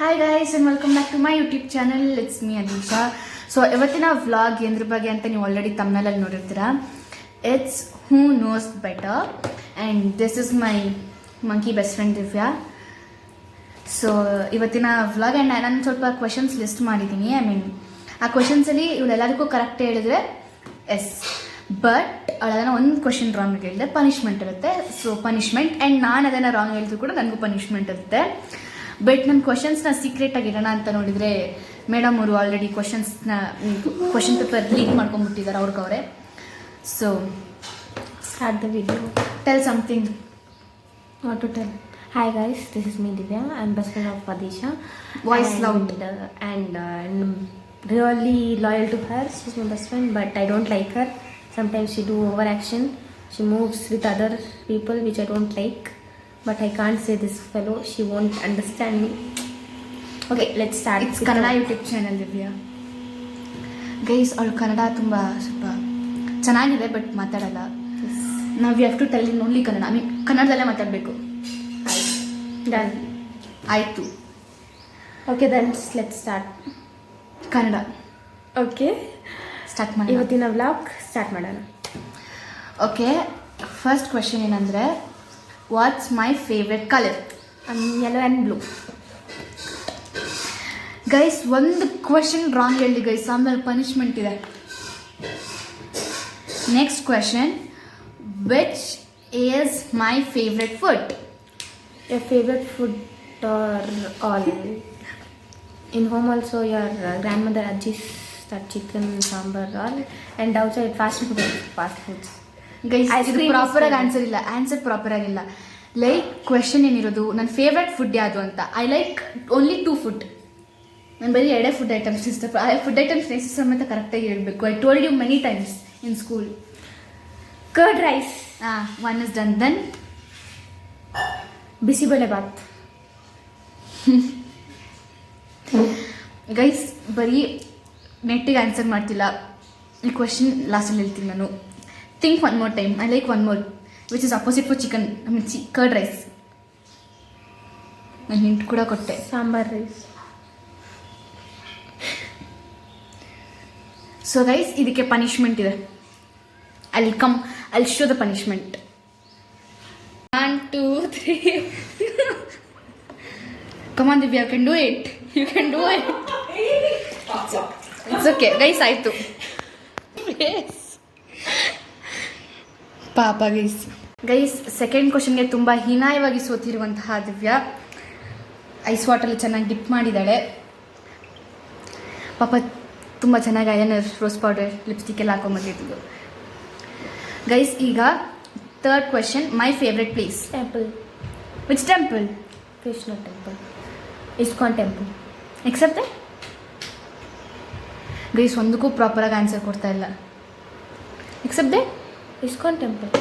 Hi guys and welcome back to my YouTube channel. It's me Adisha. So ಇವತ್ತಿನ vlog ಏನ್ರ ಬಗ್ಗೆ ಅಂತ ನೀವು ಆಲ್ರೆಡಿ ತಮ್ನಲ್ಲಿ ನೋಡಿರ್ತೀರಾ. It's who knows better and this is my monkey best friend Divya. So ಇವತ್ತಿನ vlog and ನಾನು ಸ್ವಲ್ಪ ಕ್ವೆಶನ್ಸ್ ಲಿಸ್ಟ್ ಮಾಡಿದ್ದೀನಿ. ಆ ಕ್ವೆಶನ್ಸಲ್ಲಿ ಇವಳೆಲ್ಲರಿಗೂ ಕರೆಕ್ಟ್ ಹೇಳಿದ್ರೆ ಎಸ್, ಬಟ್ ಅದನ್ನು ಒಂದು ಕ್ವೆಶನ್ ರಾಂಗ್ ಹೇಳಿದ್ರೆ ಪನಿಷ್ಮೆಂಟ್ ಇರುತ್ತೆ. ಸೊ ಪನಿಷ್ಮೆಂಟ್ ಆ್ಯಂಡ್ ನಾನು ಅದನ್ನು ರಾಂಗ್ ಹೇಳಿದ್ರು ಕೂಡ ನನಗೂ ಪನಿಷ್ಮೆಂಟ್ ಇರುತ್ತೆ. ಬಟ್ ನನ್ನ ಕ್ವಶನ್ಸ್ನ ಸೀಕ್ರೆಟಾಗಿ ಇಡೋಣ ಅಂತ ನೋಡಿದರೆ ಮೇಡಮ್ ಅವರು ಆಲ್ರೆಡಿ ಕ್ವಶನ್ ಪೇಪರ್ ಲೀಕ್ ಮಾಡ್ಕೊಂಡ್ಬಿಟ್ಟಿದ್ದಾರೆ ಅವ್ರಿಗವ್ರೆ. So Start the video. Tell something. What to tell? Hi guys, this is me Divya. I'm best friend of Adisha. Voice loud. And I'm really loyal to her. She's my best friend, but I don't like her. Sometimes she do overaction. She moves with other people, which I don't like. But I can't say this fellow. She won't understand me. Okay, let's start. It's Kannada YouTube channel Divya. Guys ಅವಳು ಕನ್ನಡ ತುಂಬ ಸ್ವಲ್ಪ ಚೆನ್ನಾಗಿದೆ but ಮಾತಾಡಲ್ಲ. ನಾವು you have to tell in only Kannada. ಕನ್ನಡದಲ್ಲೇ ಮಾತಾಡಬೇಕು. Done. ಆಯಿತು. Okay, then let's start. Kannada Okay. Start ಮಾಡಿ. ಇವತ್ತಿನ ವ್ಲಾಗ್ ಸ್ಟಾರ್ಟ್ ಮಾಡೋಣ. ಓಕೆ, ಫಸ್ಟ್ ಕ್ವೆಶನ್ ಏನಂದರೆ what's my favourite colour? Yellow and blue. Guys ಒಂದು ಕ್ವೆಶನ್ ರಾಂಗ್ ಹೇಳಿ ಗೈಸ್, ಆಮೇಲೆ ಪನಿಷ್ಮೆಂಟ್ ಇದೆ. Next question, which is my favourite food? Your favorite food or all? In home also your grandmother Ajji's that chicken sambar all, and outside fast foods. Guys Ice ಇದು cream is proper ಆಗಿ favorite. Answer proper ಆಗಿಲ್ಲ. Like question ಏನಿರೋದು ನನ್ನ favourite food ಯಾವುದು ಅಂತ. I like only 2 food. ನಾನು ಬರೀ 2 food items ಇಷ್ಟ. ಫುಡ್ ಐಟಮ್ಸ್ ನೇಸ್ ಸಮೇತ ಕರೆಕ್ಟಾಗಿ ಹೇಳಬೇಕು. I told you many times in school. Curd rice. One is done. Then bisibele bath. Guys ಬರೀ ನೆಟ್ಟಿಗೆ ಆನ್ಸರ್ ಮಾಡ್ತಿಲ್ಲ. ಈ ಕ್ವೆಶನ್ ಲಾಸ್ಟಲ್ಲಿ ಹೇಳ್ತೀನಿ ನಾನು. Think one more time. I like one more which is opposite for chicken. Curd rice. ನಾನು hint ಕೂಡ ಕೊಟ್ಟೆ. ಸಾಂಬಾರ್ ರೈಸ್. ಸೊ ಗೈಸ್ ಇದಕ್ಕೆ ಪನಿಷ್ಮೆಂಟ್ ಇದೆ. I show the punishment. 1 2 3 Come on Divya, you can do it. You can do it. It's okay. Guys, ಆಯಿತು. ಪಾಪ guys second ಕ್ವಶನ್ಗೆ ತುಂಬ ಹೀನಾಯವಾಗಿ ಸೋತಿರುವಂತಹ Divya ice ವಾಟರಲ್ಲಿ ಚೆನ್ನಾಗಿ ಡಿಪ್ ಮಾಡಿದ್ದಾಳೆ. ಪಾಪ ತುಂಬ ಚೆನ್ನಾಗಿ ಐಲೈನರ್, ರೋಸ್ ಪೌಡರ್, ಲಿಪ್ಸ್ಟಿಕ್ ಎಲ್ಲ ಹಾಕೊಂಡ್ಬಂದಿದ್ದು. ಗೈಸ್ ಈಗ third question, my favourite place? Temple. Which temple? Krishna temple. ISKCON temple. Except guys ಒಂದಕ್ಕೂ ಪ್ರಾಪರಾಗಿ ಆನ್ಸರ್ ಕೊಡ್ತಾ ಇಲ್ಲ. Except ISKCON temple.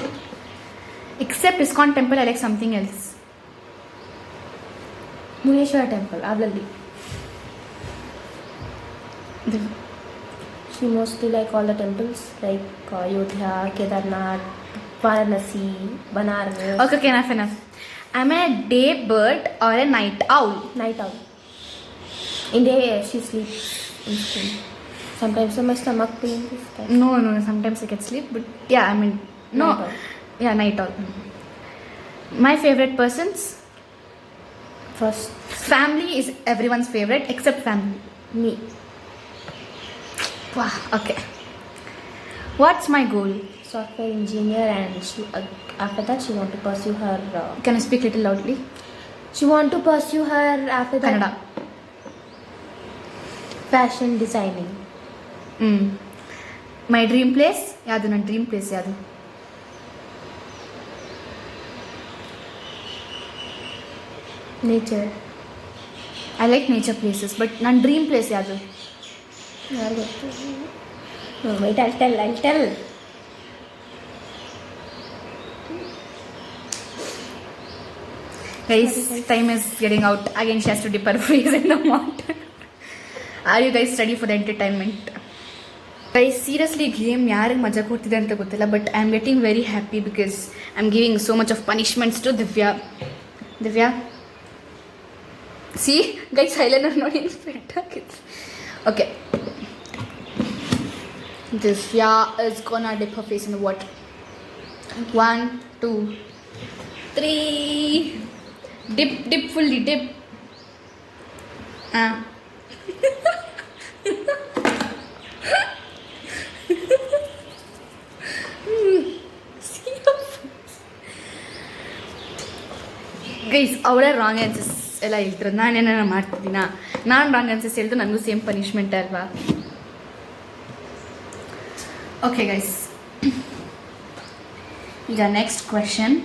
Except ISKCON temple. I like something else. Muneshwara temple. Avlalli. She mostly like all the temples like Ayodhya, Kedarnath, Varanasi, Banaras. Okay, enough. Am I a day bird or a night owl? Night owl. In day she sleeps in school. Sometimes my stomach pain is that. No, sometimes I get sleep, but yeah, no. Night owl. Yeah, night owl. My favorite persons? First, Family is everyone's favorite except family. me. Wow, okay. What's my goal? Software engineer, and she, after that she want to pursue her. Can you speak little loudly? She want to pursue her after that. Kannada. Fashion designing. My dream place? ಯಾವುದು ನನ್ನ dream place ಯಾವುದು? Nature. I like nature places, but ನನ್ನ dream place ಯಾವುದು? No, wait, I'll tell. Guys, time is getting out. Again, she has to dip her face in the water. Are you guys ready for the entertainment? Guys, seriously, game ಯಾರಿಗೆ ಮಜಾ ಕೊಡ್ತಿದೆ ಅಂತ ಗೊತ್ತಿಲ್ಲ, but I am getting very happy because I am giving so much of punishments to Divya. See guys eyeliner ನೋಡಿ ಸ್ಪೆಟ್ ಹಾಕಿದ್ದು. Okay, Divya is gonna dip her face in water. 1 2 3 dip fully dip. Guys ಅವಳೇ wrong answers ಎಲ್ಲ ಹೇಳ್ತಿರೋದು, ನಾನೇನಾರ ಮಾಡ್ತಿದ್ದೀನ? ನಾನು wrong answers ಹೇಳಿದ್ರು ನನಗೂ ಸೇಮ್ ಪನಿಷ್ಮೆಂಟ್ ಅಲ್ವಾ? ಓಕೆ ಗೈಸ್, ಈಗ next question.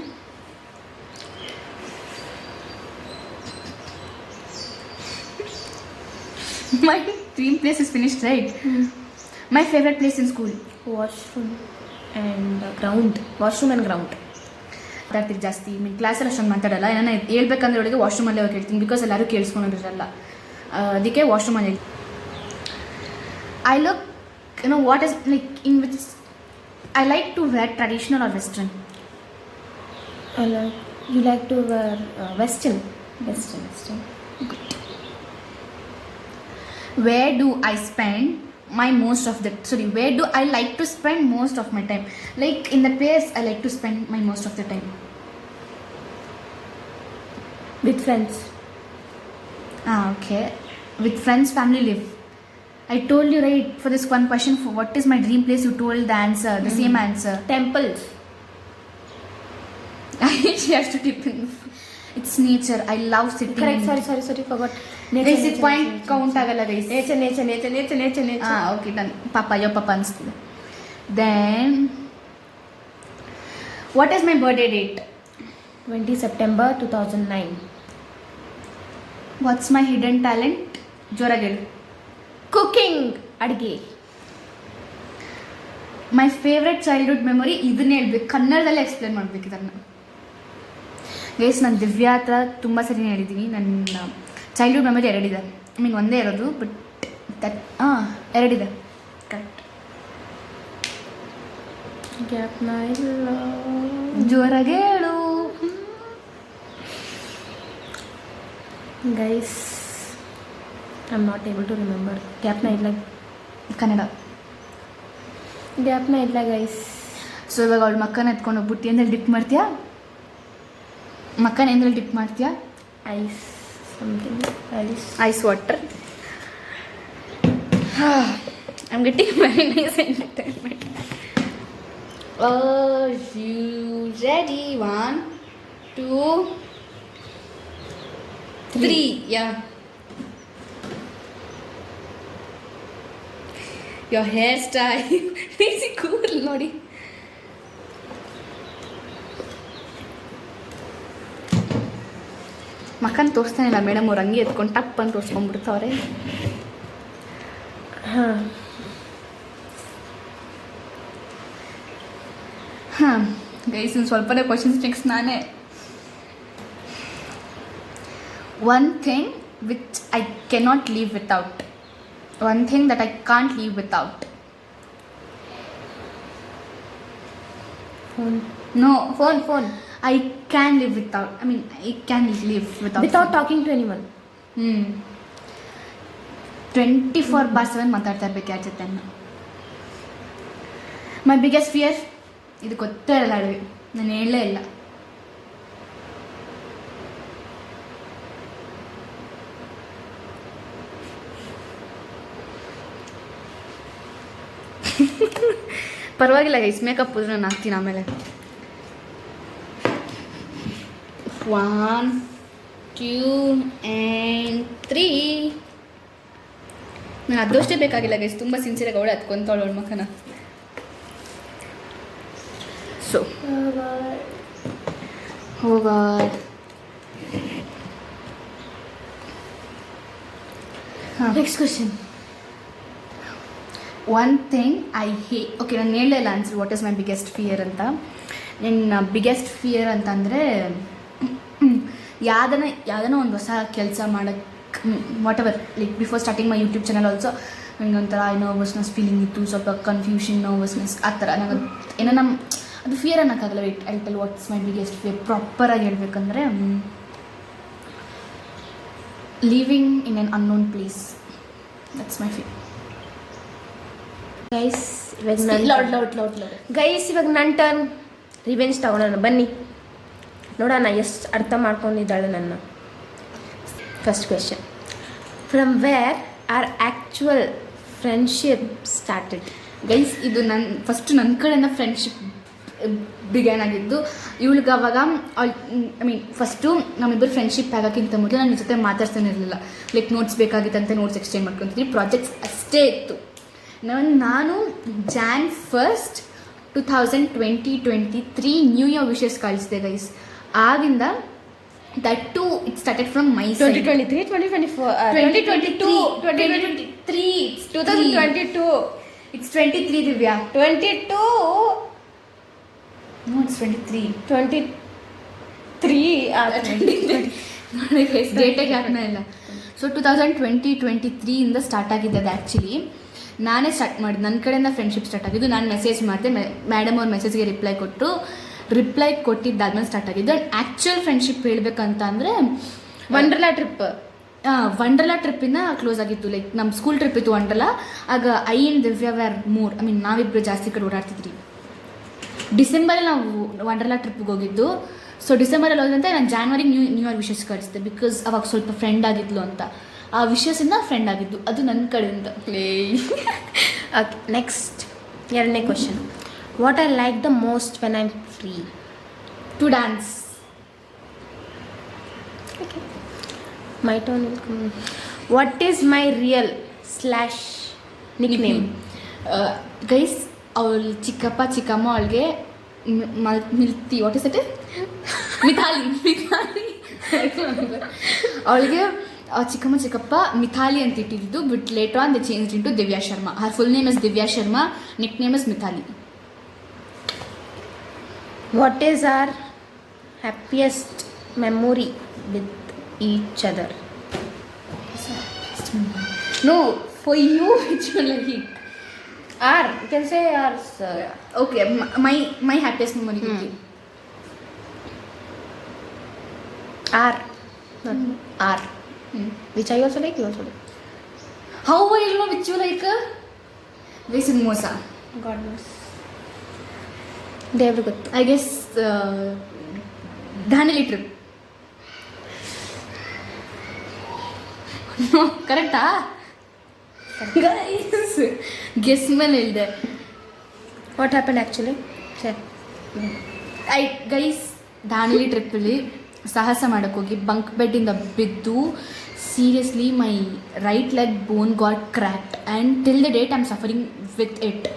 My dream place is finished, right? My favorite place in school. Washroom and ground. Washroom and ground. ಮಾತಾಡ್ತೀರಿ ಜಾಸ್ತಿ, ಕ್ಲಾಸಲ್ಲಿ ಅಷ್ಟೊಂದು ಮಾತಾಡಲ್ಲ. ನಾನು ಹೇಳ್ಬೇಕಂದ್ರೆ ಒಳಗೆ ವಾಶ್ರೂಮಲ್ಲೇ ಹೋಗಿ ಹೇಳ್ತೀನಿ, ಬಿಕಾಸ್ ಎಲ್ಲರೂ ಕೇಳಿಸ್ಕೊಂಡಿರಲ್ಲ. ಅದಕ್ಕೆ ವಾಶ್ರೂಮಲ್ಲಿ ಹೇಳ್ತೀನಿ. I look what is like in which I like to wear traditional or western. You like to wear western. Where do I spend my most of the where do I like to spend most of my time? Like in the place I like to spend my most of the time. With friends. Okay. With friends, family, live. I told you right for this one question, for what is my dream place, you told the answer, the same answer. Temples. She has to tip in. It's nature. I love sitting. Correct. Sorry. Forgot. Guys, it point count ಆಗಲ್ಲ guys. Nature. Okay, done. Papa ಅನಿಸ್ತಿದೆ. Then, what is my birthday date? 20 September 2009. What's my hidden talent? ಜೋರಾಗಿ ಹೇಳು. Cooking. ಅಡುಗೆ. My favorite childhood memory, ಇದನ್ನೇ ಹೇಳ್ಬೇಕು, ಕನ್ನಡದಲ್ಲೇ explain ಮಾಡ್ಬೇಕು ಇದನ್ನು. ಗೈಸ್, ನಾನು ದಿವ್ಯಾ ಹತ್ರ ತುಂಬ ಸರಿ ಹೇಳಿದ್ದೀನಿ. ನನ್ನ ಚೈಲ್ಡ್ಹುಡ್ ಮೆಮೊರಿ 2 ಇದೆ. ಐ ಮೀನ್ ಒಂದೇ ಇರೋದು, ಬಟ್ ದಟ್ 2 ಇದೆ. ಕರೆಕ್ಟ್. ಗ್ಯಾಪ್ನ ಇಲ್ಲ. ಜೋರಾಗಿ ಹೇಳು. Guys, I am not able to remember. ಗ್ಯಾಪ್ನ ಇಲ್ಲ. ಕನ್ನಡ ಗ್ಯಾಪ್ನ ಇಲ್ಲ ಗೈಸ್. ಸೊ ಇವಾಗ ಅವಳು ಮಕ್ಕನ ಎತ್ಕೊಂಡು ಹೋಗ್ಬಿಟ್ಟು ಏನಲ್ಲಿ ಡಿಪ್ ಮಾಡ್ತೀಯಾ? ಮಕ್ಕನ ಏನಲ್ಲಿ ಡಿಪ್ ಮಾಡ್ತೀಯಾ? Ice something. Ice water. I am getting very nice entertainment. You ready? 1 2 3. Yeah, your hairstyle. Easy cool ನೋಡಿ. ಮಕ್ಕನ್ ತೋರಿಸ್ತಾನೆ ಇಲ್ಲ ಮೇಡಮ್ ಅವ್ರು, ಹಂಗೆ ಎತ್ಕೊಂಡು ಟಪ್ ಅಂತ ತೋರಿಸ್ಕೊಂಡ್ಬಿಡ್ತಾವ್ರೆ. ಗೈಸ್, ಇನ್ನು ಸ್ವಲ್ಪನೇ ಕ್ವಶನ್ಸ್ ನೆಕ್ಸ್ಟ್ ನಾನೇ. One thing which I cannot leave without. One thing that I can't live without. Phone. No, phone. I can live without. I mean, I can live without. Without talking to anyone. 24/7 ಮಾತಾಡ್ತಾ ಇರ್ಬೇಕು ಯಾರ ಜೊತೆ. ಮೈ biggest fear, ಇದು ಗೊತ್ತೇ ಇರಲ್ಲ ಅಡುಗೆ, ನಾನು ಹೇಳಲೇ ಇಲ್ಲ. ಪರವಾಗಿಲ್ಲ ಗೈಸ್, ಮೇಕಪ್ ಹೋದ್ರೆ ನಾನು ಹಾಕ್ತೀನಿ ಆಮೇಲೆ. 1 2 and 3. ನಾನು ಅದಷ್ಟೇ ಬೇಕಾಗಿಲ್ಲ ಗೈಸ್, ತುಂಬ ಸಿನ್ಸಿಯರಾಗಿ ಅವಳೆ ಹತ್ಕೊಂತಾವಳು ಅವಳ ಮಕ್ಕನ. ಸೊ ಹೋಗ next question. One thing I hate. Okay, ನಾನು ಹೇಳಲೇ ಇಲ್ಲ answer what is my biggest fear ಅಂತ. ನನ್ನ ಬಿಗ್ಗೆಸ್ಟ್ ಫಿಯರ್ ಅಂತಂದರೆ ಯಾವುದನ್ನ ಒಂದು ಹೊಸ ಕೆಲಸ ಮಾಡೋಕ್ಕೆ, what ever, like before starting my YouTube channel also ನನಗೆ ಒಂಥರ ನರ್ವಸ್ನೆಸ್ ಫೀಲಿಂಗ್ ಇತ್ತು, ಸ್ವಲ್ಪ ಕನ್ಫ್ಯೂಷನ್, ನರ್ವಸ್ನೆಸ್ ಆ ಥರ. ನನಗೆ ಏನೋ ಅದು ಫಿಯರ್ ಅನ್ನೋಕ್ಕಾಗಲ್ಲ. Wait, I tell what's my biggest fear. ಪ್ರಾಪರಾಗಿ ಹೇಳ್ಬೇಕಂದ್ರೆ living in an unknown place. That's my fear. Guys ಇವಾಗ Loud. ಗೈಸ್ ಇವಾಗ ನನ್ನ ಟರ್ನ್ ರಿವೆಂಜ್ ತಗೊಳ್ಳೋಣ ಬನ್ನಿ ನೋಡೋಣ ಎಷ್ಟು ಅರ್ಥ ಮಾಡ್ಕೊಂಡಿದ್ದಾಳೆ ನನ್ನ. First question, from where are actual friendship started? Guys ಇದು ನನ್ನ ಕಡೆಯಿಂದ ಫ್ರೆಂಡ್ಶಿಪ್ ಬಿಗ್ಯಾನ್ ಆಗಿದ್ದು. ಇವಳಿಗೆ ಅವಾಗ ಫಸ್ಟು ನಮ್ಮಿಬ್ಬರು ಫ್ರೆಂಡ್ಶಿಪ್ ಆಗೋಕ್ಕಿಂತ ಮೊದಲು ನನ್ನ ಜೊತೆ ಮಾತಾಡ್ತಾನೆ ಇರಲಿಲ್ಲ. ಲೈಕ್ ನೋಟ್ಸ್ ಬೇಕಾಗಿತ್ತಂತೆ ನೋಟ್ಸ್ ಎಕ್ಸ್ಚೇಂಜ್ ಮಾಡ್ಕೊತಿದ್ವಿ, ಪ್ರಾಜೆಕ್ಟ್ಸ್ ಅಷ್ಟೇ ಇತ್ತು. ನಾನು Jan 1st 2023 new year wishes ಕಳಿಸಿದೆ ಗೈಸ್. ಆಗಿಂದ that too it started from my side. 2023, 2024, 2022, 2022. It's 23 Divya. 22. No, it's 23. 23. ನೋಡಿ ಗೈಸ್ ಡೇಟಾಗಿ ಹಾಕ್ತಾ ಇಲ್ಲ. ಸೊ 2023 ಇಂದ ಸ್ಟಾರ್ಟ್ ಆಗಿದೆ ಅದು. ಆ್ಯಕ್ಚುಲಿ ನಾನೇ ಸ್ಟಾರ್ಟ್ ಮಾಡಿದ್ದು, ನನ್ನ ಕಡೆಯಿಂದ ಫ್ರೆಂಡ್ಶಿಪ್ ಸ್ಟಾರ್ಟ್ ಆಗಿದ್ದು. ನಾನು ಮೆಸೇಜ್ ಮಾಡಿದೆ, ಮೇಡಮ್ ಅವ್ರ ಮೆಸೇಜ್ಗೆ ರಿಪ್ಲೈ ಕೊಟ್ಟಿದ್ದಾದ್ಮೇಲೆ ಸ್ಟಾರ್ಟ್ ಆಗಿದ್ದು. ಆ್ಯಂಡ್ ಆ್ಯಕ್ಚುಯಲ್ ಫ್ರೆಂಡ್ಶಿಪ್ ಹೇಳ್ಬೇಕಂತ ಅಂದರೆ ವಂಡರ್ಲಾ ಟ್ರಿಪ್ಪಿಂದ ಕ್ಲೋಸ್ ಆಗಿತ್ತು. ಲೈಕ್ ನಮ್ಮ ಸ್ಕೂಲ್ ಟ್ರಿಪ್ ಇತ್ತು ವಂಡರ್ಲಾ. ಆಗ I and Divya were more, ನಾವಿಬ್ಬರು ಜಾಸ್ತಿ ಕಡೆ ಓಡಾಡ್ತಿದ್ವಿ. ಡಿಸೆಂಬರಲ್ಲಿ ನಾವು ವಂಡರ್ಲಾ ಟ್ರಿಪ್ಗೆ ಹೋಗಿದ್ದು. ಸೊ ಡಿಸೆಂಬರಲ್ಲಿ ಹೋದಂತೆ ನಾನು ಜಾನ್ವರಿ ನ್ಯೂ ಇಯರ್ ವಿಶಸ್ ಕಳಿಸಿದೆ, ಬಿಕಾಸ್ ಅವಾಗ ಸ್ವಲ್ಪ ಫ್ರೆಂಡ್ ಆಗಿದ್ಲು ಅಂತ. ಆ ವಿಷಯದಿಂದ ಫ್ರೆಂಡ್ ಆಗಿದ್ದು, ಅದು ನನ್ನ ಕಡೆಯಿಂದ. ಓಕೆ, ನೆಕ್ಸ್ಟ್ ಎರಡನೇ question, what I like the most when I am free? To dance. My turn will come. What is my real / nickname? Guys ಅವಳು ಚಿಕ್ಕಮ್ಮ ಅವಳಿಗೆ Milti, what is it, Mithali ಅವಳಿಗೆ ಚಿಕ್ಕಪ್ಪ ಮಿಥಾಲಿ ಅಂತ ಇಟ್ಟಿದ್ದು. But later on they change into Divya Sharma. Her full name is Divya Sharma, nickname is Mithali. What is our happiest memory with each other? No, for you which you like. Or you can say ours. Okay, my happiest memory with you. R. Which I also like, you also like. How will you know which you like? This is Mosa. God knows. They have good. I guess Dhanali trip. No, correct ah? Guys, guess ಮೇಲೆ ಹೇಳಿದೆ. What happened actually? Say. Guys Dandeli ಟ್ರಿಪ್ಪಲ್ಲಿ ಸಾಹಸ ಮಾಡೋಕ್ಕೋಗಿ bunk ಬೆಡ್ಡಿಂದ ಬಿದ್ದು seriously my right leg bone got cracked and till the date I am suffering with it.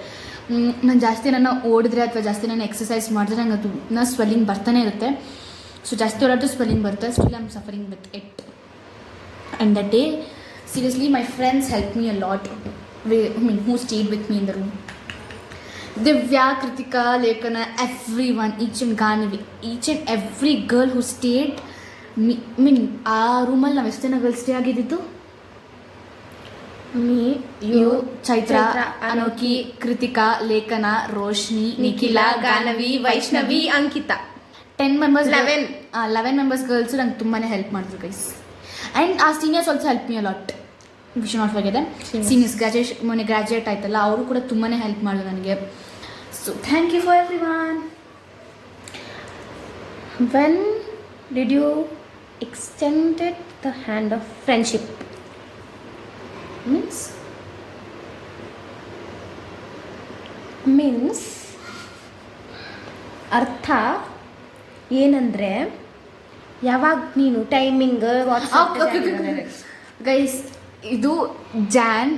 ನಾನು ಜಾಸ್ತಿ ನನ್ನ ಓಡಿದ್ರೆ ಅಥವಾ ಜಾಸ್ತಿ ನಾನು ಎಕ್ಸಸೈಸ್ ಮಾಡಿದ್ರೆ ನಂಗೆ ಅದು ಸ್ವೆಲ್ಲಿಂಗ್ ಬರ್ತಾನೆ ಇರುತ್ತೆ. ಸೊ ಜಾಸ್ತಿ ಓಡಾಡಿದ್ರೆ ಸ್ವೆಲ್ಲಿಂಗ್ ಬರುತ್ತೆ. Still I am suffering with it. And that day seriously my friends helped me a lot, who stayed with me in the room. Divya, Kritika, Lekana, everyone, each and every girl who stayed. ಆ ರೂಮಲ್ಲಿ ನಾವು ಎಷ್ಟು ಜನ girls stay ಆಗಿದ್ದು? Me, you, Chaitra, Anoki, Kritika, Lekana, Roshni, Nikhila, Ganavi, Vaishnavi, Ankita. 10 members. 11 members girls ನಂಗೆ ತುಂಬಾ help ಮಾಡಿದ್ರು guys. And ಆ seniors also help me a lot. We should not forget them. Seniors ಮೊನ್ನೆ graduate ಆಯ್ತಲ್ಲ, ಅವರು ಕೂಡ ತುಂಬಾ ಹೆಲ್ಪ್ ಮಾಡಿದ್ರು ನನಗೆ. So thank you for everyone. When did you extended the hand of friendship? Means ಅರ್ಥ ಏನಂದರೆ ಯಾವಾಗ ನೀನು ಟೈಮಿಂಗ್ ಗೈಸ್ ಇದು Jan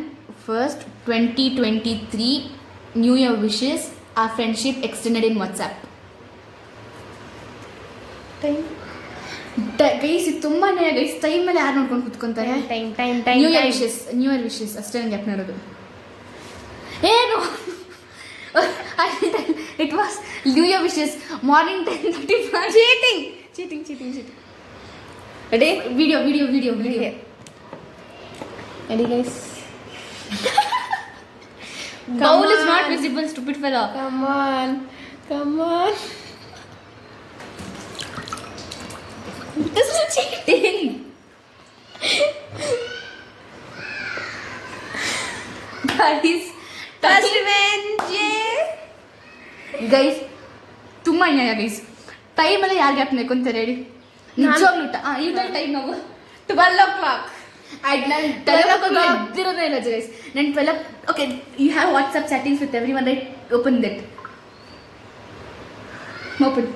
1st 2023 new year wishes. ಆ ಫ್ರೆಂಡ್ಶಿಪ್ ಎಕ್ಸ್ಟೆಂಡೆಡ್ ಇನ್ ವಾಟ್ಸ್ಆ್ಯಪ್. ಗೈಸ್ ಇದು ತುಂಬಾ ಗೈಸ್ ಟೈಮಲ್ಲಿ ಯಾರು ನೋಡ್ಕೊಂಡು ಕುತ್ಕೊಂತಾರೆ? ನ್ಯೂ ಇಯರ್ ವಿಶಸ್ ಅಷ್ಟೇ ನಂಗೆ ಯಾಕೆ ನೋಡೋದು. ಏನು it was new year wishes morning 10:35. Cheating ready? Video ready guys? Bowl is not visible, stupid fellow. Come on. This is cheating. Guys guys ತುಂಬ ಅನ್ಯಾಯ ಗೈಸ್. ಟೈಮಲ್ಲಿ ಯಾರು ಗ್ಯಾಪ್ ನೆಕೊಂತಾರೆ ಹೇಳಿ ನಿಜವಾಗ್ಲೂ. ಈಗ ಟೈಮ್ ನಾವು 12 o'clock. ನಾನು 12 o'clock ಎದ್ದಿರೋದೇ ಇಲ್ಲ ಗೈಸ್. ನಾನು 12 okay you have WhatsApp chattings with every one right. Open that open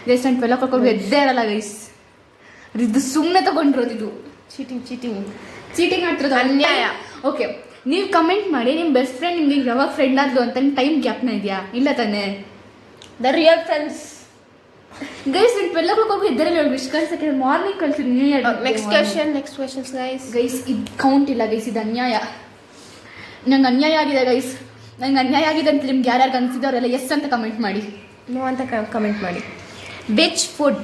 guys. ನಾನು 12 o'clock ಎದ್ದೇ ಇರಲ್ಲ ಗೈಸ್. ಇದು ಸುಮ್ಮನೆ ತಗೊಂಡಿರೋದು. ಇದು ಚೀಟಿಂಗ್ ಮಾಡ್ತಿರೋದು ಅನ್ಯಾಯ. ಓಕೆ ನೀವು ಕಮೆಂಟ್ ಮಾಡಿ ನಿಮ್ಮ ಬೆಸ್ಟ್ ಫ್ರೆಂಡ್ ನಿಮ್ಗೆ ಯಾವಾಗ ಫ್ರೆಂಡ್ ಆದ್ಲು ಅಂತ ಟೈಮ್ ಗ್ಯಾಪ್ನ ಇದೆಯಾ? ಇಲ್ಲ ತಾನೇ? The real friends. ಗೈಸ್ ನಾನು 12 o'clock ಎದ್ದರಲ್ಲಿ ಹೇಳಿ ವಿಶ್ ಕಳ್ಸಕ್ಕೆ ಮಾರ್ನಿಂಗ್ ಕಳ್ಸಿದ್ದೀನಿ. Next questions guys. ಗೈಸ್ ಇದು ಕೌಂಟ್ ಇಲ್ಲ ಗೈಸ್. ಇದು ಅನ್ಯಾಯ. ನಂಗೆ ಅನ್ಯಾಯ ಆಗಿದೆ ಗೈಸ್. ನಂಗೆ ಅನ್ಯಾಯ ಆಗಿದೆ ಅಂತ ನಿಮ್ಗೆ ಯಾರ್ಯಾರು ಅನ್ಸಿದವರೆಲ್ಲ ಎಸ್ ಅಂತ ಕಮೆಂಟ್ ಮಾಡಿ. No ಅಂತ ಕಮೆಂಟ್ ಮಾಡಿ. Which food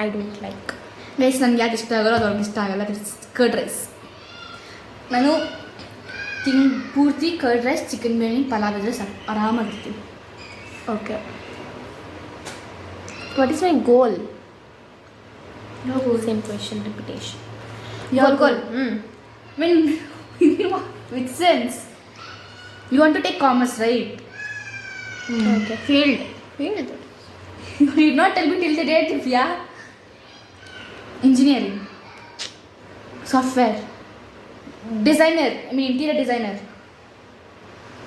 I don't like? Guys ನನಗೆ ಯಾಕೆ ಇಷ್ಟ ಆಗಲ್ಲ ಅದು ಅವ್ರಿಗೆ ಇಷ್ಟ ಆಗಲ್ಲ. Curd rice. ನಾನು ಪೂರ್ತಿ curd rice, chicken biryani, pulao ಇದ್ರೆ ಸಾಕು ಆರಾಮಾಗಿರ್ತೀನಿ. Okay. What is my goal? No goal. Same question, repetition. Your goal. When with sense. You want to take commerce, right? Okay. Field. You did not tell me till the date if yeah. Engineering. Software. Designer. I mean interior designer.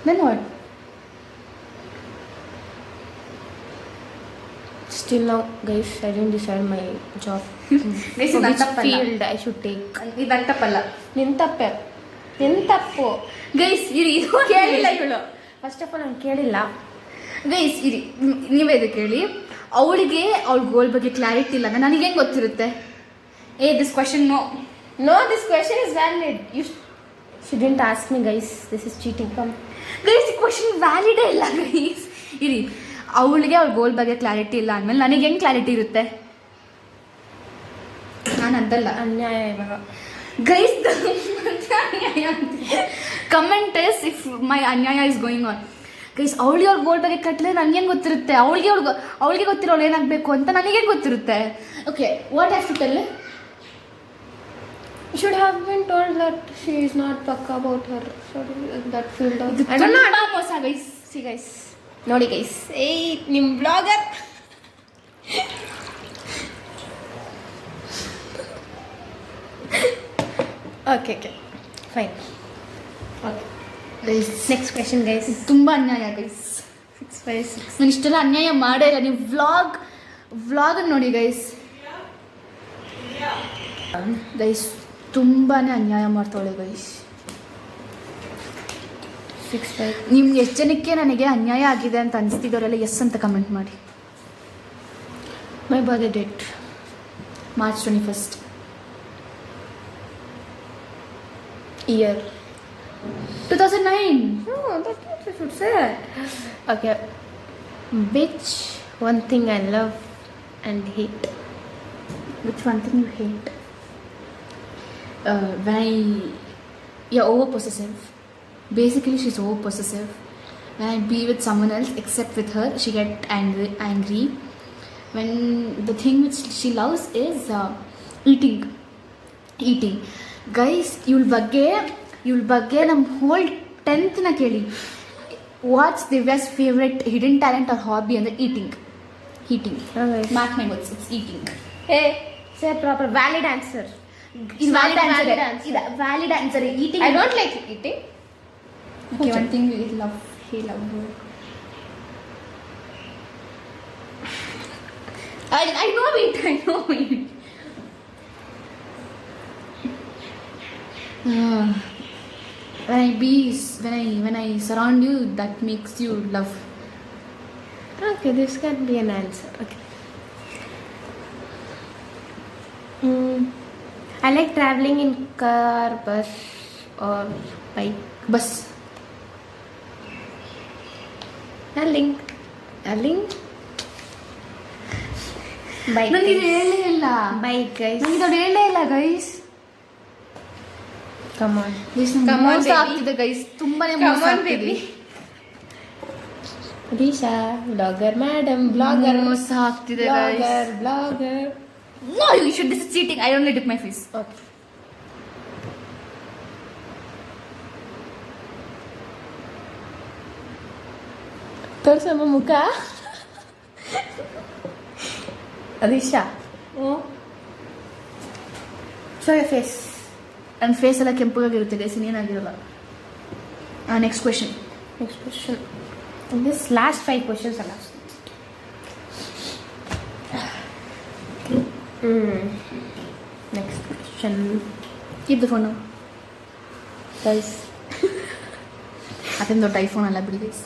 Then what? Still now, guys, I didn't decide my job. Guys, So ಇದು which ತಪ್ಪಲ್ಲ. field I should take? ಇದು ತಪ್ಪಲ್ಲ. ನಿನ್ ತಪ್ಪು. Guys ಇರಿ ಇದು ಕೇಳಿಲ್ಲ ಇವಳು. ಫಸ್ಟ್ ಆಫ್ ಆಲ್ ನಾನು ಕೇಳಿಲ್ಲ. ಗೈಸ್ ಇರಿ ನೀವೇ ಇದು ಕೇಳಿ. ಅವಳಿಗೆ ಅವಳ ಗೋಲ್ ಬಗ್ಗೆ ಕ್ಲಾರಿಟಿ ಇಲ್ಲ. ನನಗೆ ಹೆಂಗೆ ಗೊತ್ತಿರುತ್ತೆ? This question No, this question is valid. You shouldn't ask me, guys. This is cheating. Come. Guys ಈ ಕ್ವೆಶನ್ ವ್ಯಾಲಿಡೇ ಇಲ್ಲ ಗೈಸ್. ಇರಿ ಅವಳಿಗೆ ಅವಳ ಗೋಲ್ ಬಗ್ಗೆ ಕ್ಲಾರಿಟಿ ಇಲ್ಲ ಅಂದಮೇಲೆ ನನಗೆ ಹೆಂಗೆ ಕ್ಲಾರಿಟಿ ಇರುತ್ತೆ? ನಾನು ಅಂತಲ್ಲ. ಅನ್ಯಾಯ ಇವಾಗ. Guys comment is if my ಅನ್ಯಾಯ ಇಸ್ ಗೋಯಿಂಗ್ ಆನ್. ಗೈಸ್ ಅವಳಿಗೆ ಅವ್ರ ಗೋಲ್ ಬಗ್ಗೆ ಕಟ್ಟಲೆ ನನಗೇನು ಗೊತ್ತಿರುತ್ತೆ? ಅವಳಿಗೆ ಗೊತ್ತಿರೋಳು ಏನಾಗಬೇಕು ಅಂತ ನನಗೇನು ಗೊತ್ತಿರುತ್ತೆ? Okay what have to tell? You should have been told that she is not pakka about her that field. I don't know. ಮೋಸ ಗೈಸ್. See guys. ನೋಡಿ ಗೈಸ್. ಏಯ್ ನಿಮ್ಮ blogger. Okay. Fine. Okay. Guys Next question, guys. ತುಂಬ ಅನ್ಯಾಯ guys. 656. ನಾನು ಇಷ್ಟೆಲ್ಲ ಅನ್ಯಾಯ ಮಾಡೇ ಇಲ್ಲ. ನೀವು ವ್ಲಾಗನ್ನು ನೋಡಿ ಗೈಸ್. ಗೈಸ್ ತುಂಬಾ ಅನ್ಯಾಯ ಮಾಡ್ತಾಳೆ ಗೈಸ್. 65. ನಿಮ್ಗೆ ಎಷ್ಟು ಜನಕ್ಕೆ ನನಗೆ ಅನ್ಯಾಯ ಆಗಿದೆ ಅಂತ ಅನಿಸ್ತಿದ್ದವರೆಲ್ಲ ಎಸ್ ಅಂತ ಕಮೆಂಟ್ ಮಾಡಿ. My birthday date. March 21st. Year. 2009. No, that's what you should say. Okay. Which one thing I love and hate? Which one thing you hate? When you're over possessive. Basically she's over possessive. When I be with someone else except with her, she get angry. When the thing which she loves is eating. Guys, ಇವಳ ಬಗ್ಗೆ ನಮ್ಮ whole 10th ಕೇಳಿ. What's Divya's favourite hidden talent or hobby ಅಂದರೆ eating. Mark my words, it's eating. Hey, say proper valid answer. It's valid valid answer. answer. Valid answer. Eating. I don't like eating. Okay, one thing we love. He love her. I know it. When I surround you, that makes you love. Okay, this can be an answer. Okay. I like traveling in car, bus or bike. Bus. Darling. Bike. ನನಗೆ ಹೇಳೇ ಇಲ್ಲ. Bike, guys. ನನಗೆ ಅದು ಹೇಳೇ ಇಲ್ಲ guys. Come on. Come on, baby. ಆಗ್ತಿದೆ guys. ತುಂಬಾನೇ ಮೋಸ ಆಗ್ತಿದೆ. Risha, vlogger madam, vlogger. ಮೋಸ ಆಗ್ತಿದೆ guys. Vlogger. No, you should. This is cheating. I only dip my face. Okay. ತೋರ್ಸಮ್ಮ ಮುಖ. ಅದೀಶಾ ಶೋ ಯರ್ ಫೇಸ್. ನನ್ನ ಫೇಸ್ ಎಲ್ಲ ಕೆಂಪಗಾಗಿರುತ್ತೆ ಗೈಸ್, ಇನ್ನೇನಾಗಿರಲ್ಲ. Next question. Next question. And this last 5 questions are last. Next question. Keep the phone. Guys. ಅದೇನು ದೊಡ್ಡ iPhone ಅಲ್ಲ ಬಿಡಿ guys.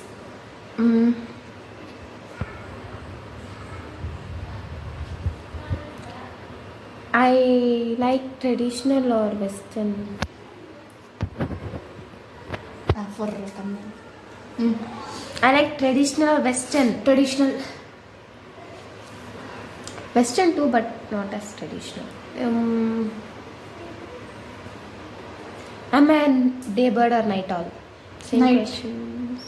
I like traditional or western. For I like traditional or western. Traditional. Western too, but not as traditional. I'm a day bird or night owl. Same Night. questions.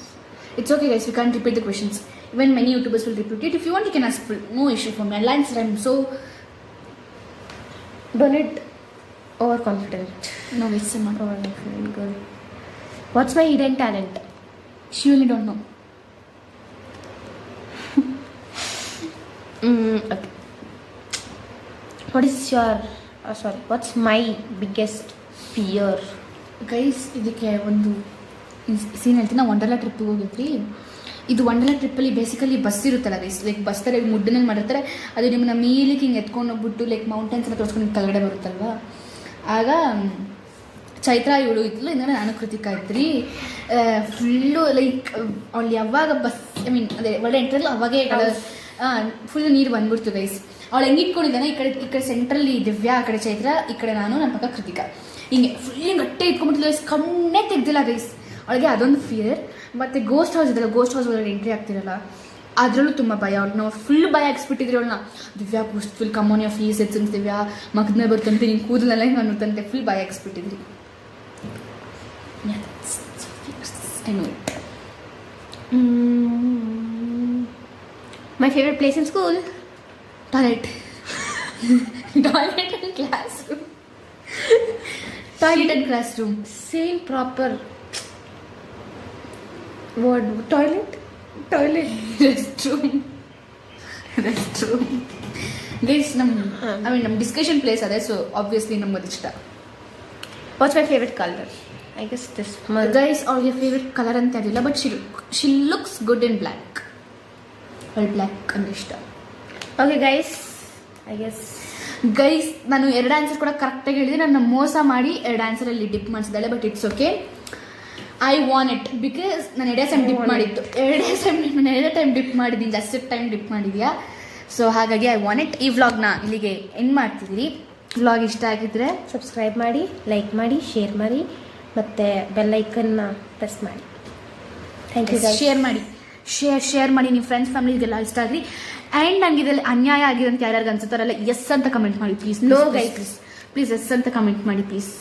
It's okay guys, we can't repeat the questions. Even many YouTubers will repeat it. If you want, you can ask. No issue for me. I'll answer. I'm so Don't it overconfident. no waste some more. Overconfident girl. What's my hidden talent? She only don't know. Okay. What is your? Sorry. What's my biggest fear? Guys ಇದಕ್ಕೆ ಒಂದು scene ಹೇಳ್ತೀನಿ. ನಾವು ವಂಡರ್ಲಾ ಟ್ರಿಪ್ಪಿಗೆ ಹೋಗಿದ್ವಿ. ಇದು Wonderla ಟ್ರಿಪ್ಪಲ್ಲಿ basically bus ಇರುತ್ತಲ್ಲ guys, like bus ಥರ ಮುಡ್ಡಿನಲ್ಲಿ ಮಾಡಿರ್ತಾರೆ. ಅದು ನಿಮ್ಮನ್ನ ಮೇಲಿಗೆ ಹಿಂಗೆ ಎತ್ಕೊಂಡು ಹೋಗ್ಬಿಟ್ಟು ಲೈಕ್ ಮೌಂಟೇನ್ಸ್ ಎಲ್ಲ ತೋರಿಸ್ಕೊಂಡು ಕೆಳಗಡೆ ಬರುತ್ತಲ್ವ. ಆಗ ಚೈತ್ರ ಇವಳು ಇದ್ಲು, ಇಂದ ನಾನು ಕೃತಿಕಾ ಇದ್ರಿ. ಫುಲ್ಲು ಲೈಕ್ ಅವ್ಳು ಯಾವಾಗ ಬಸ್ ಅದೇ ಒಳ್ಳೆ ಎಂಟ್ರಲ್ಲ ಅವಾಗೇ ಫುಲ್ ನೀರು ಬಂದ್ಬಿಡ್ತು ಗೈಸ್. ಅವಳು ಹೆಂಗೆ ಇಟ್ಕೊಂಡಿದ್ದಾನೆ, ಈ ಕಡೆ ಸೆಂಟ್ರಲ್ಲಿ ದಿವ್ಯಾ, ಆ ಕಡೆ ಚೈತ್ರ, ಈ ಕಡೆ ನಾನು, ನನ್ನ ಪಕ್ಕ ಕೃತಿಕಾ. ಹಿಂಗೆ ಫುಲ್ ಹಿಂಗೆ ಗಟ್ಟೆ ಇಟ್ಕೊಂಡ್ಬಿಟ್ಟು ಗೈಸ್, ಕಣ್ಣೇ ತೆಗ್ದಿಲ್ಲ ಗೈಸ್. ಅವಳಿಗೆ ಅದೊಂದು ಫಿಯರ್. ಮತ್ತು ಗೋಸ್ಟ್ ಹೌಸ್ ಇದೆಲ್ಲ, ಗೋಸ್ಟ್ ಹೌಸ್ ಒಳಗಡೆ ಎಂಟ್ರಿ ಆಗ್ತಿರಲ್ಲ, ಅದರಲ್ಲೂ ತುಂಬ ಭಯ. ಅವ್ಳು ನಾವು ಫುಲ್ ಭಯ ಹಾಕ್ಸ್ಬಿಟ್ಟಿದ್ರಿ ಅವಳನ್ನ. ದಿವ್ಯಾ ಗೋಸ್ಟ್ ಫುಲ್ ಕಮ್ಮೋನ್ ಯಾ ಫೀಸ್ ಎತ್ಸಂತ ದಿವ್ಯಾ ಮಗದನ್ನ ಬರ್ತಂತೆ, ನಿಂಗೆ ಕೂದಲೆಲ್ಲ ಹಿಂಗೆ ಅನ್ನುತ್ತಂತೆ, ಫುಲ್ ಭಯ ಹಾಕ್ಸ್ಬಿಟ್ಟಿದ್ರಿ. I know it. My favorite place in school? Toilet. Toilet and classroom. Toilet and classroom. Same proper word. Toilet? Toilet. Restroom. Restroom. Guys, ನಮ್ಮ ಡಿಸ್ಕಷನ್ ಪ್ಲೇಸ್ ಅದೇ, ಸೊ ಆಬ್ವಿಯಸ್ಲಿ ನಮ್ಗೆ ಇಷ್ಟ. What's my favorite color? I guess this. Guys ಅವ್ರಿಗೆ favourite colour ಅಂತ ಅದಿಲ್ಲ, but she looks good in black. ಅವಳು black ಅಂದ್ರೆ ಇಷ್ಟ. Okay guys, I guess. Guys ನಾನು 2 ಆನ್ಸರ್ ಕೂಡ ಕರೆಕ್ಟಾಗಿ ಹೇಳಿದೆ. ನನ್ನ ಮೋಸ ಮಾಡಿ 2 ಆನ್ಸರಲ್ಲಿ ಡಿಪ್ ಮಾಡಿಸಿದ್ದಾಳೆ, but it's okay. I want it because ನಾನು 2 ಟೈಮ್ ಡಿಪ್ ಮಾಡಿದ್ದು. 2 ಟೈಮ್ ಡಿಪ್ ಮಾಡಿದ್ದೀನಿ, ಜಾಸ್ತಿ ಟೈಮ್ ಡಿಪ್ ಮಾಡಿದ್ಯಾ. ಸೊ ಹಾಗಾಗಿ ಐ ವಾಂಟ್ ಇಟ್. ಈ ವ್ಲಾಗ್ನ ಇಲ್ಲಿಗೆ ಎಂಡ್ ಮಾಡ್ತಿದ್ದೀರಿ. ವ್ಲಾಗ್ ಇಷ್ಟ ಆಗಿದ್ರೆ ಸಬ್ಸ್ಕ್ರೈಬ್ ಮಾಡಿ, ಲೈಕ್ ಮಾಡಿ, ಶೇರ್ ಮಾಡಿ, ಮತ್ತು ಬೆಲ್ ಐಕನ್ನ ಪ್ರೆಸ್ ಮಾಡಿ. Thank you guys. ಶೇರ್ ಮಾಡಿ ನಿಮ್ಮ ಫ್ರೆಂಡ್ಸ್ ಫ್ಯಾಮಿಲಿಗೆಲ್ಲ ಇಷ್ಟ ಆಗಲಿ. ಆ್ಯಂಡ್ ನನಗೆ ಇದರಲ್ಲಿ ಅನ್ಯಾಯ ಆಗಿದೆ ಅಂತ ಯಾರ್ಯಾರಿಗೆ ಅನ್ಸುತ್ತಾರಲ್ಲ, ಎಸ್ ಅಂತ ಕಮೆಂಟ್ ಮಾಡಿ please. No guys. Please yes ಅಂತ ಕಮೆಂಟ್ ಮಾಡಿ ಪ್ಲೀಸ್.